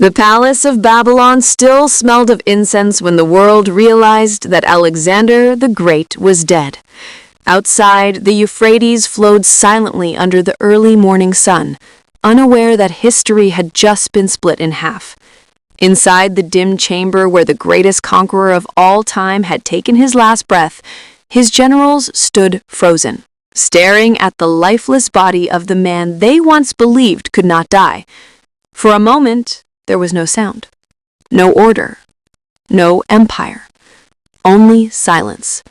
The palace of Babylon still smelled of incense when the world realized that Alexander the Great was dead. Outside, the Euphrates flowed silently under the early morning sun, unaware that history had just been split in half. Inside the dim chamber where the greatest conqueror of all time had taken his last breath, his generals stood frozen, staring at the lifeless body of the man they once believed could not die. For a moment, there was no sound, no order, no empire, only silence.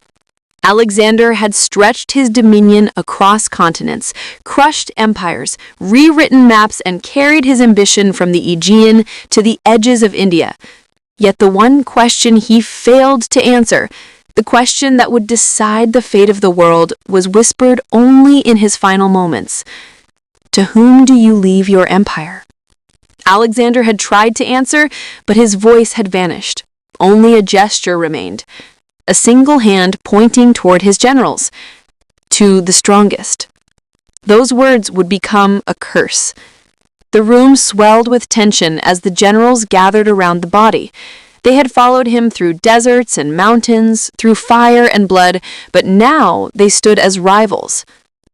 Alexander had stretched his dominion across continents, crushed empires, rewritten maps, and carried his ambition from the Aegean to the edges of India. Yet the one question he failed to answer, the question that would decide the fate of the world, was whispered only in his final moments. To whom do you leave your empire? Alexander had tried to answer, but his voice had vanished. Only a gesture remained. A single hand pointing toward his generals, to the strongest. Those words would become a curse. The room swelled with tension as the generals gathered around the body. They had followed him through deserts and mountains, through fire and blood, but now they stood as rivals.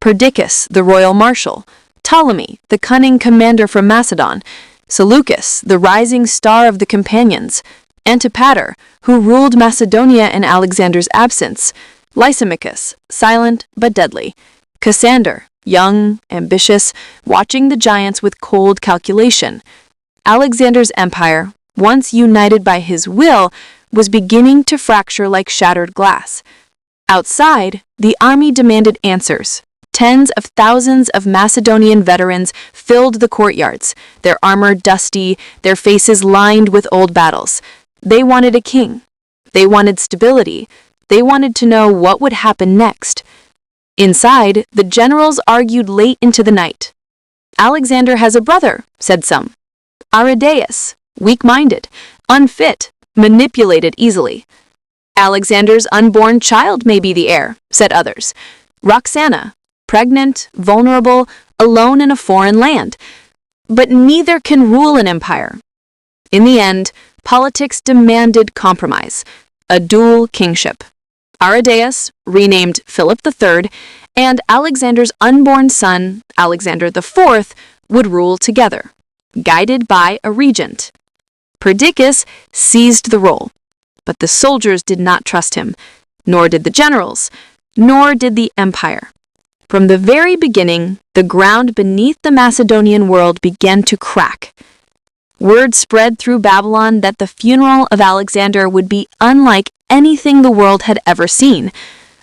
Perdiccas, the royal marshal, Ptolemy, the cunning commander from Macedon, Seleucus, the rising star of the companions, Antipater, who ruled Macedonia in Alexander's absence, Lysimachus, silent but deadly, Cassander, young, ambitious, watching the giants with cold calculation. Alexander's empire, once united by his will, was beginning to fracture like shattered glass. Outside, the army demanded answers. Tens of thousands of Macedonian veterans filled the courtyards, their armor dusty, their faces lined with old battles. They wanted a king. They wanted stability. They wanted to know what would happen next. Inside, the generals argued late into the night. Alexander has a brother, said some. Aridaeus, weak-minded, unfit, manipulated easily. Alexander's unborn child may be the heir, said others. Roxana, pregnant, vulnerable, alone in a foreign land. But neither can rule an empire. In the end, politics demanded compromise, a dual kingship. Aridaeus, renamed Philip III, and Alexander's unborn son, Alexander IV, would rule together, guided by a regent. Perdiccas seized the role, but the soldiers did not trust him, nor did the generals, nor did the empire. From the very beginning, the ground beneath the Macedonian world began to crack. Word spread through Babylon that the funeral of Alexander would be unlike anything the world had ever seen.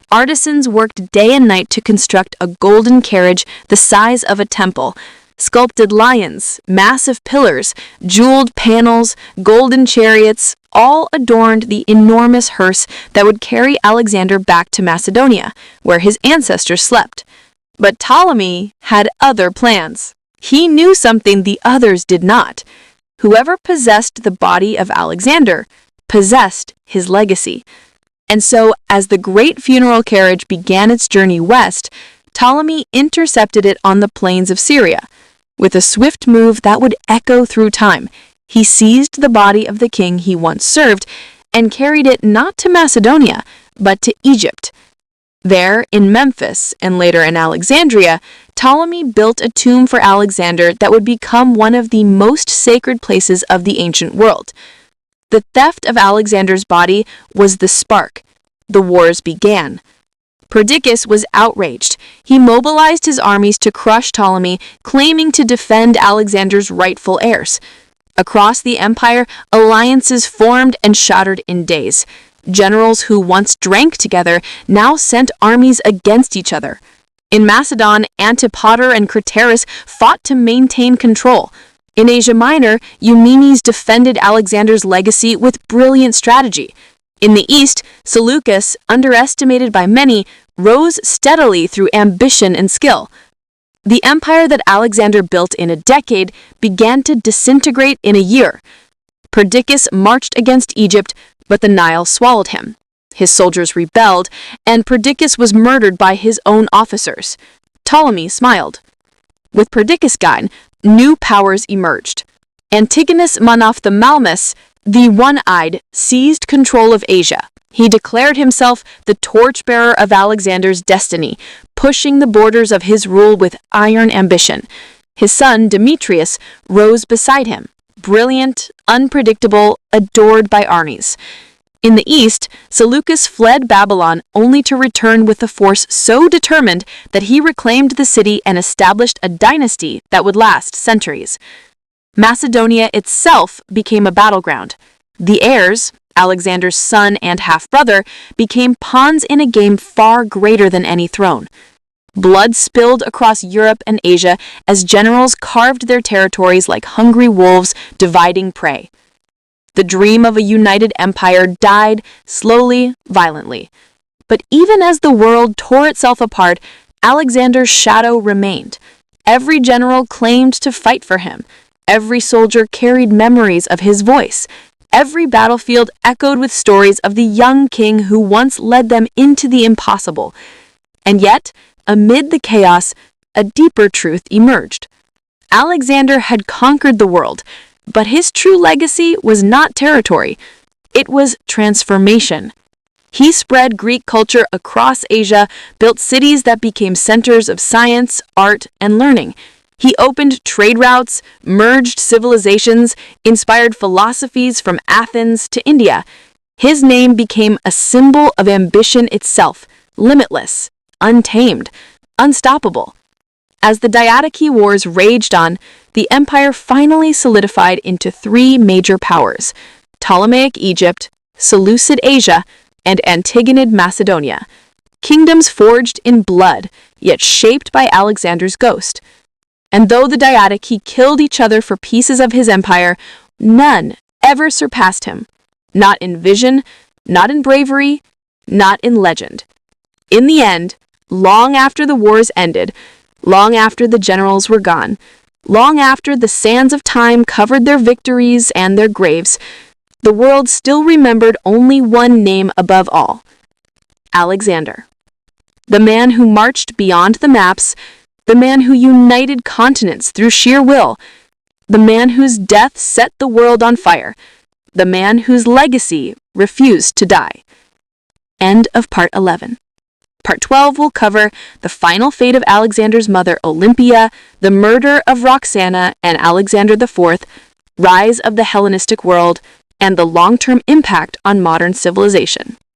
Artisans worked day and night to construct a golden carriage the size of a temple, sculpted lions, massive pillars, jeweled panels, golden chariots, all adorned the enormous hearse that would carry Alexander back to Macedonia, where his ancestors slept. But Ptolemy had other plans. He knew something the others did not. Whoever possessed the body of Alexander possessed his legacy. And so, as the great funeral carriage began its journey west, Ptolemy intercepted it on the plains of Syria. With a swift move that would echo through time, he seized the body of the king he once served and carried it not to Macedonia, but to Egypt. There, in Memphis, and later in Alexandria, Ptolemy built a tomb for Alexander that would become one of the most sacred places of the ancient world. The theft of Alexander's body was the spark. The wars began. Perdiccas was outraged. He mobilized his armies to crush Ptolemy, claiming to defend Alexander's rightful heirs. Across the empire, alliances formed and shattered in days. Generals who once drank together now sent armies against each other. In Macedon, Antipater and Craterus fought to maintain control. In Asia Minor, Eumenes defended Alexander's legacy with brilliant strategy. In the east, Seleucus, underestimated by many, rose steadily through ambition and skill. The empire that Alexander built in a decade began to disintegrate in a year. Perdiccas marched against Egypt, but the Nile swallowed him. His soldiers rebelled, and Perdiccas was murdered by his own officers. Ptolemy smiled. With Perdiccas gone, new powers emerged. Antigonus Monophthalmus, the one-eyed, seized control of Asia. He declared himself the torchbearer of Alexander's destiny, pushing the borders of his rule with iron ambition. His son, Demetrius, rose beside him, brilliant, unpredictable, adored by armies. In the east, Seleucus fled Babylon only to return with a force so determined that he reclaimed the city and established a dynasty that would last centuries. Macedonia itself became a battleground. The heirs, Alexander's son and half-brother, became pawns in a game far greater than any throne. Blood spilled across Europe and Asia as generals carved their territories like hungry wolves dividing prey. The dream of a united empire died slowly, violently. But even as the world tore itself apart, Alexander's shadow remained. Every general claimed to fight for him. Every soldier carried memories of his voice. Every battlefield echoed with stories of the young king who once led them into the impossible. And yet, amid the chaos, a deeper truth emerged. Alexander had conquered the world, but his true legacy was not territory. It was transformation. He spread Greek culture across Asia, built cities that became centers of science, art, and learning. He opened trade routes, merged civilizations, inspired philosophies from Athens to India. His name became a symbol of ambition itself, limitless, untamed, unstoppable. As the Diadochi Wars raged on, the empire finally solidified into three major powers: Ptolemaic Egypt, Seleucid Asia, and Antigonid Macedonia. Kingdoms forged in blood, yet shaped by Alexander's ghost. And though the Diadochi killed each other for pieces of his empire, none ever surpassed him. Not in vision, not in bravery, not in legend. In the end, long after the wars ended, long after the generals were gone, long after the sands of time covered their victories and their graves, the world still remembered only one name above all: Alexander. The man who marched beyond the maps, the man who united continents through sheer will, the man whose death set the world on fire, the man whose legacy refused to die. End of Part 11. Part 12 will cover the final fate of Alexander's mother Olympia, the murder of Roxana and Alexander IV, rise of the Hellenistic world, and the long-term impact on modern civilization.